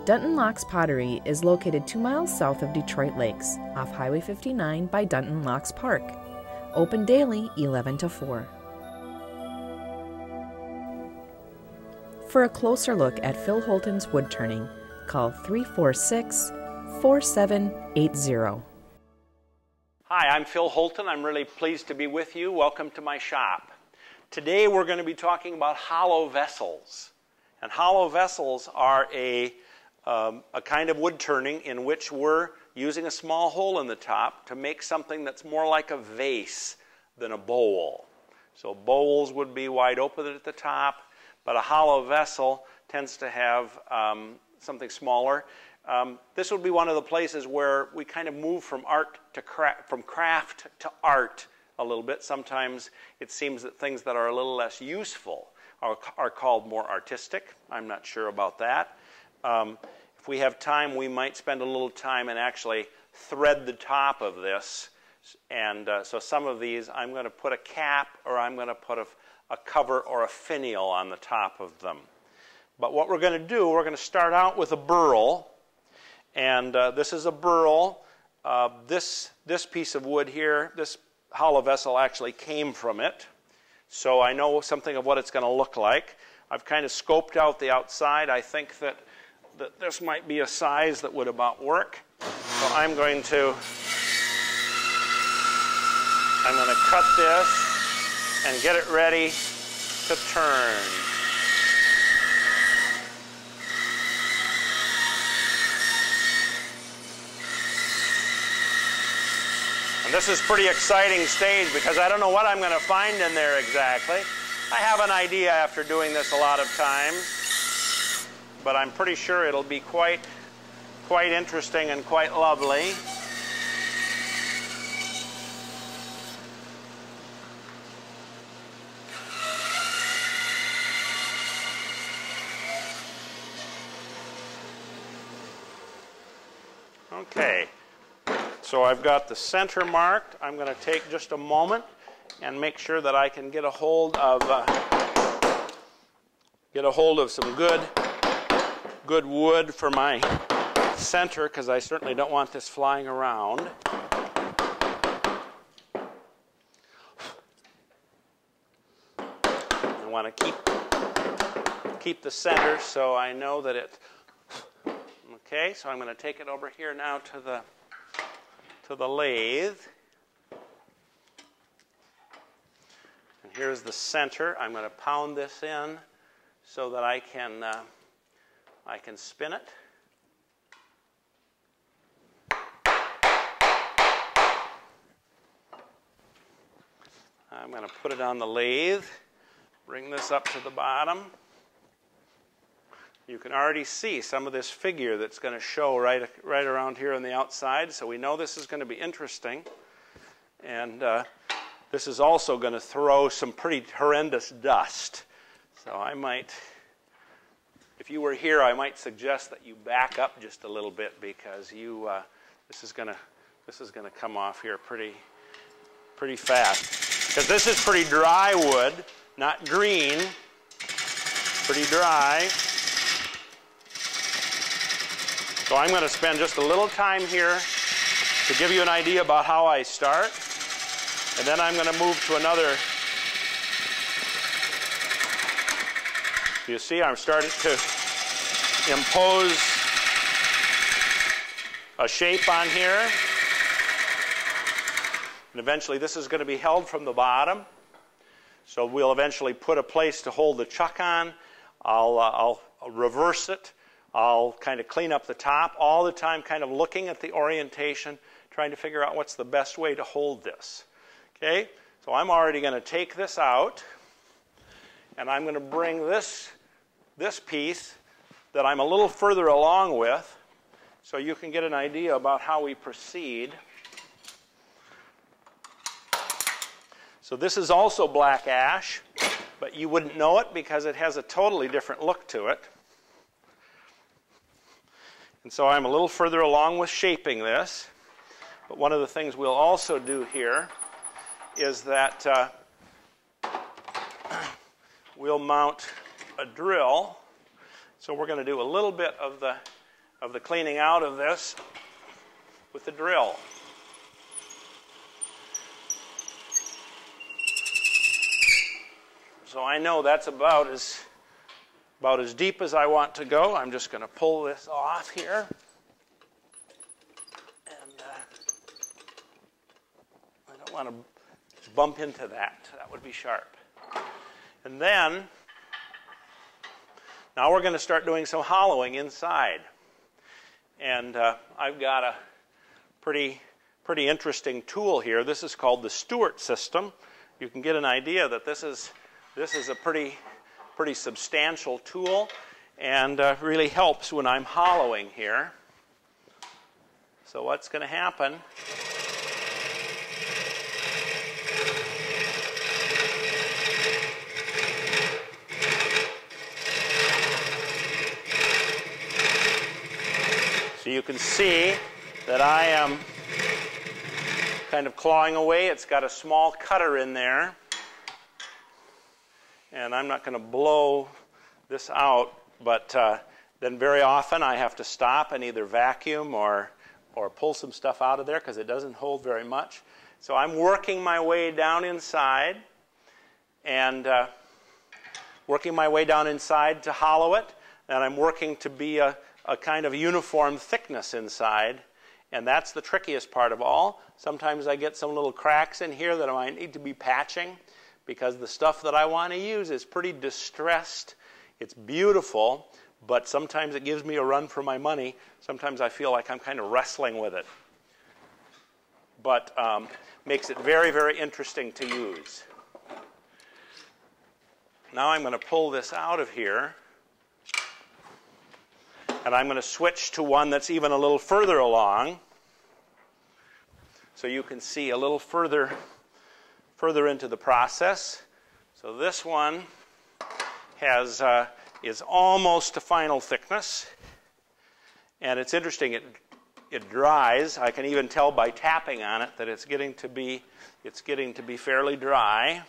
Dunton Locks Pottery is located 2 miles south of Detroit Lakes, off Highway 59 by Dunton Locks Park. Open daily 11 to 4. For a closer look at Phil Holton's wood turning, call 346-4780. Hi, I'm Phil Holton. I'm really pleased to be with you. Welcome to my shop. Today we're going to be talking about hollow vessels. And hollow vessels are a kind of wood turning in which we're using a small hole in the top to make something that's more like a vase than a bowl. So bowls would be wide open at the top, but a hollow vessel tends to have something smaller. This would be one of the places where we kind of move from craft to art a little bit. Sometimes it seems that things that are a little less useful are called more artistic. I'm not sure about that. If we have time, we might spend a little time and actually thread the top of this. And so some of these, I'm going to put a cap or I'm going to put a cover or a finial on the top of them. But what we're going to do, we're going to start out with a burl. And this is a burl. This piece of wood here, this hollow vessel actually came from it. So I know something of what it's going to look like. I've kind of scoped out the outside. I think that this might be a size that would about work. So I'm going to cut this and get it ready to turn. And this is a pretty exciting stage because I don't know what I'm going to find in there exactly. I have an idea after doing this a lot of times, but I'm pretty sure it'll be quite interesting and quite lovely. Okay, so I've got the center marked. I'm going to take just a moment and make sure that I can get a hold of some good wood for my center, because I certainly don't want this flying around. I want to keep the center so I know that it. Okay, so I'm going to take it over here now to the lathe. And here's the center. I'm going to pound this in so that I can spin it. I'm going to put it on the lathe, bring this up to the bottom. You can already see some of this figure that's going to show right around here on the outside, so we know this is going to be interesting. And this is also going to throw some pretty horrendous dust. So I might, if you were here, I might suggest that you back up just a little bit, because this is going to come off here pretty fast. Because this is pretty dry wood, not green, pretty dry. So I'm going to spend just a little time here to give you an idea about how I start. And then I'm going to move to another. You see, I'm starting to impose a shape on here. And eventually this is going to be held from the bottom. So we'll eventually put a place to hold the chuck on. I'll reverse it. I'll kind of clean up the top, all the time kind of looking at the orientation, trying to figure out what's the best way to hold this. Okay, so I'm already going to take this out, and I'm going to bring this piece that I'm a little further along with, so you can get an idea about how we proceed. So this is also black ash, but you wouldn't know it because it has a totally different look to it. And so I'm a little further along with shaping this. But one of the things we'll also do here is that we'll mount a drill. So we're going to do a little bit of the of the cleaning out of this with the drill. So I know that's about as deep as I want to go. I'm just going to pull this off here. And I don't want to bump into that. That would be sharp. And then, now we're going to start doing some hollowing inside. And I've got a pretty interesting tool here. This is called the Stewart system. You can get an idea that this is a pretty substantial tool, and really helps when I'm hollowing here. So what's going to happen? So you can see that I am kind of clawing away. It's got a small cutter in there. And I'm not going to blow this out, but then very often I have to stop and either vacuum or pull some stuff out of there because it doesn't hold very much. So I'm working my way down inside and working my way down inside to hollow it. And I'm working to be a kind of uniform thickness inside. And that's the trickiest part of all. Sometimes I get some little cracks in here that I might need to be patching, because the stuff that I want to use is pretty distressed. It's beautiful, but sometimes it gives me a run for my money. Sometimes I feel like I'm kind of wrestling with it. But makes it very, very interesting to use. Now I'm going to pull this out of here, and I'm going to switch to one that's even a little further along, so you can see a little further into the process. So this one is almost to final thickness, and it's interesting. It dries. I can even tell by tapping on it that it's getting to be fairly dry.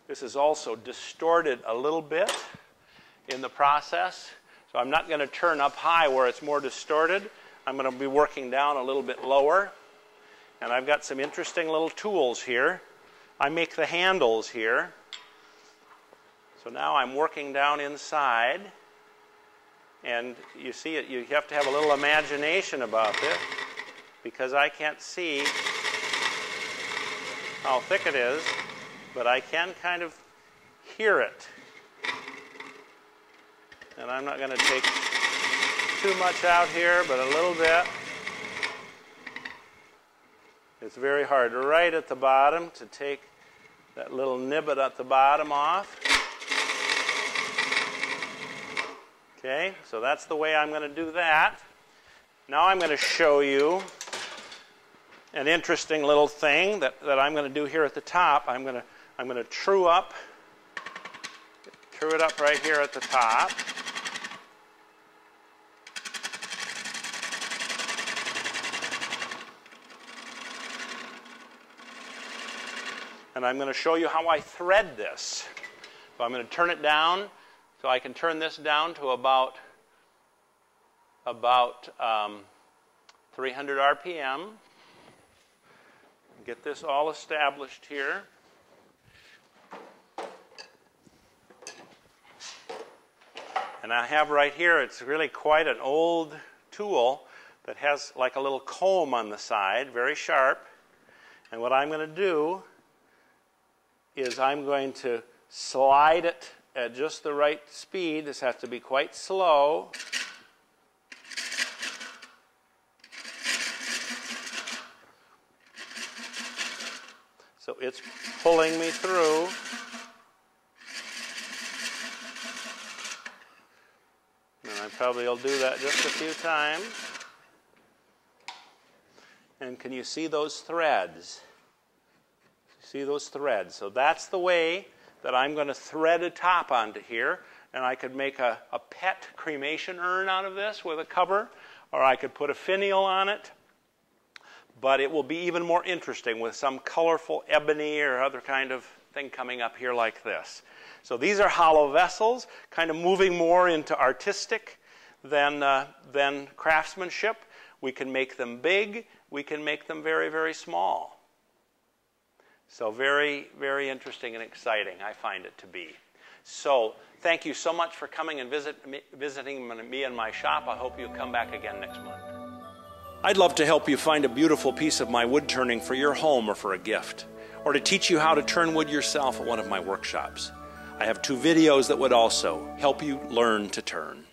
This is also distorted a little bit in the process, so I'm not going to turn up high where it's more distorted. I'm going to be working down a little bit lower, and I've got some interesting little tools here. I make the handles here. So now I'm working down inside, and you see it, you have to have a little imagination about this, because I can't see how thick it is, but I can kind of hear it. And I'm not going to take too much out here, but a little bit. It's very hard right at the bottom to take that little nibbit at the bottom off. Okay, so that's the way I'm going to do that. Now I'm going to show you an interesting little thing that I'm going to do here at the top. I'm going to true it up right here at the top. And I'm going to show you how I thread this. So I'm going to turn it down. So I can turn this down to about 300 RPM. Get this all established here. And I have right here, it's really quite an old tool that has like a little comb on the side, very sharp. And what I'm going to do is I'm going to slide it at just the right speed. This has to be quite slow. So it's pulling me through. And I probably will do that just a few times. And can you see those threads? See those threads? So that's the way that I'm going to thread a top onto here. And I could make a pet cremation urn out of this with a cover, or I could put a finial on it. But it will be even more interesting with some colorful ebony or other kind of thing coming up here like this. So these are hollow vessels, kind of moving more into artistic. than craftsmanship. We can make them big. We can make them very, very small. So very, very interesting and exciting, I find it to be. So thank you so much for coming and visiting me in my shop. I hope you'll come back again next month. I'd love to help you find a beautiful piece of my wood turning for your home or for a gift, or to teach you how to turn wood yourself at one of my workshops. I have 2 videos that would also help you learn to turn.